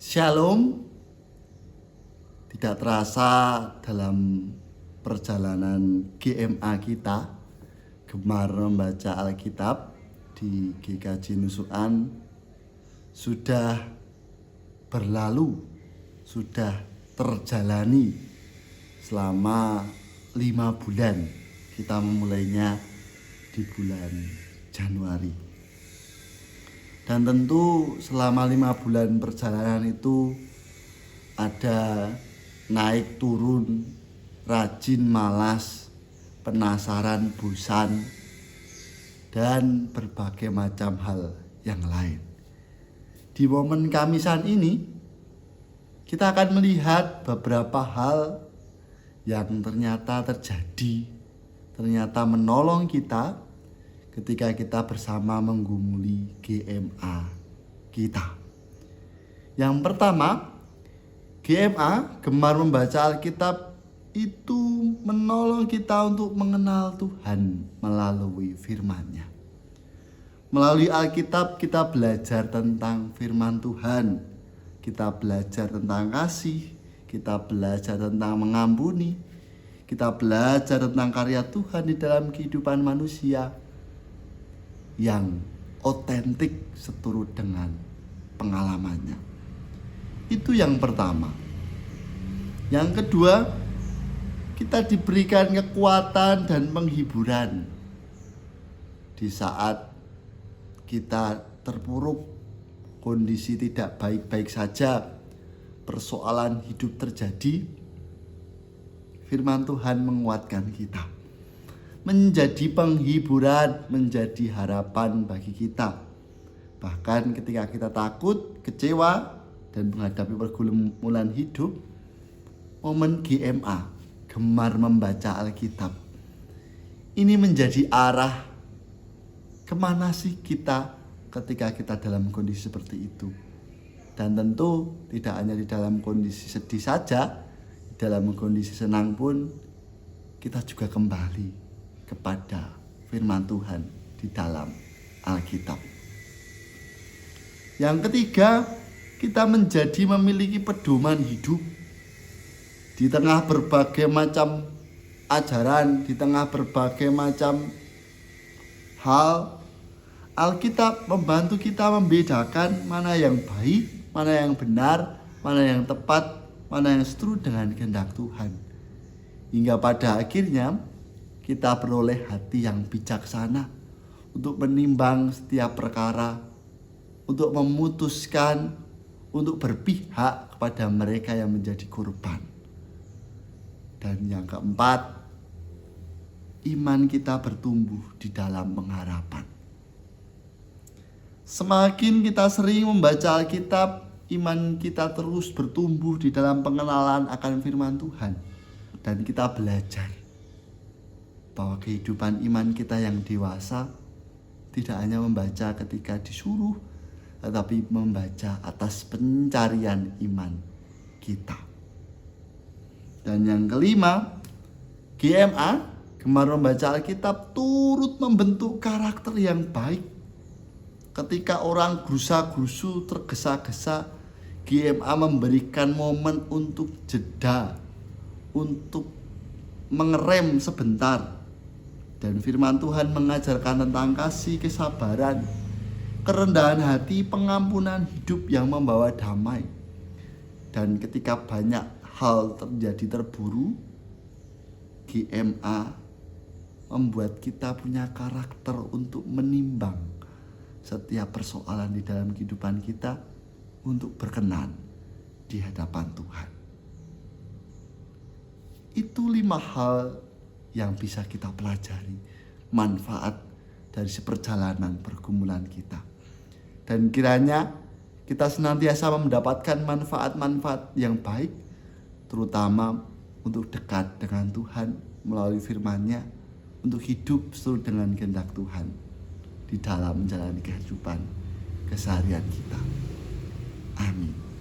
Shalom. Tidak terasa dalam perjalanan GMA kita, gemar membaca Alkitab di GKJ Nusukan, sudah berlalu, sudah terjalani selama 5 bulan. Kita memulainya di bulan Januari. Dan tentu selama 5 bulan perjalanan itu ada naik turun, rajin malas, penasaran bosan, dan berbagai macam hal yang lain. Di momen Kamisan ini kita akan melihat beberapa hal yang ternyata terjadi, ternyata menolong kita ketika kita bersama menggumuli GMA kita. Yang pertama, GMA, gemar membaca Alkitab, itu menolong kita untuk mengenal Tuhan melalui firman-Nya. Melalui Alkitab kita belajar tentang firman Tuhan, kita belajar tentang kasih, kita belajar tentang mengampuni, kita belajar tentang karya Tuhan di dalam kehidupan manusia yang otentik seturut dengan pengalamannya. Itu yang pertama. Yang kedua, kita diberikan kekuatan dan penghiburan di saat kita terpuruk, kondisi tidak baik-baik saja, persoalan hidup terjadi. Firman Tuhan menguatkan kita, menjadi penghiburan, menjadi harapan bagi kita. Bahkan ketika kita takut, kecewa, dan menghadapi pergumulan hidup, momen GMA, gemar membaca Alkitab, ini menjadi arah kemana sih kita ketika kita dalam kondisi seperti itu. Dan tentu tidak hanya di dalam kondisi sedih saja, dalam kondisi senang pun kita juga kembali kepada firman Tuhan di dalam Alkitab. Yang ketiga, kita menjadi memiliki pedoman hidup di tengah berbagai macam ajaran, di tengah berbagai macam hal. Alkitab membantu kita membedakan mana yang baik, mana yang benar, mana yang tepat, mana yang seturut dengan kehendak Tuhan. Hingga pada akhirnya kita beroleh hati yang bijaksana untuk menimbang setiap perkara, untuk memutuskan, untuk berpihak kepada mereka yang menjadi korban. Dan yang keempat, iman kita bertumbuh di dalam pengharapan. Semakin kita sering membaca Alkitab, iman kita terus bertumbuh di dalam pengenalan akan firman Tuhan. Dan kita belajar bahwa kehidupan iman kita yang dewasa tidak hanya membaca ketika disuruh, tetapi membaca atas pencarian iman kita. Dan yang kelima, GMA, gemar membaca Alkitab, turut membentuk karakter yang baik. Ketika orang gerusa-gerusu, tergesa-gesa, GMA memberikan momen untuk jeda, untuk mengerem sebentar. Dan firman Tuhan mengajarkan tentang kasih, kesabaran, kerendahan hati, pengampunan hidup yang membawa damai. Dan ketika banyak hal terjadi terburu, GMA membuat kita punya karakter untuk menimbang setiap persoalan di dalam kehidupan kita untuk berkenan di hadapan Tuhan. Itu 5 hal yang bisa kita pelajari, manfaat dari seperjalanan pergumulan kita. Dan kiranya kita senantiasa mendapatkan manfaat-manfaat yang baik, terutama untuk dekat dengan Tuhan melalui firman-Nya, untuk hidup sesuai dengan kehendak Tuhan di dalam menjalani kehidupan keseharian kita. Amin.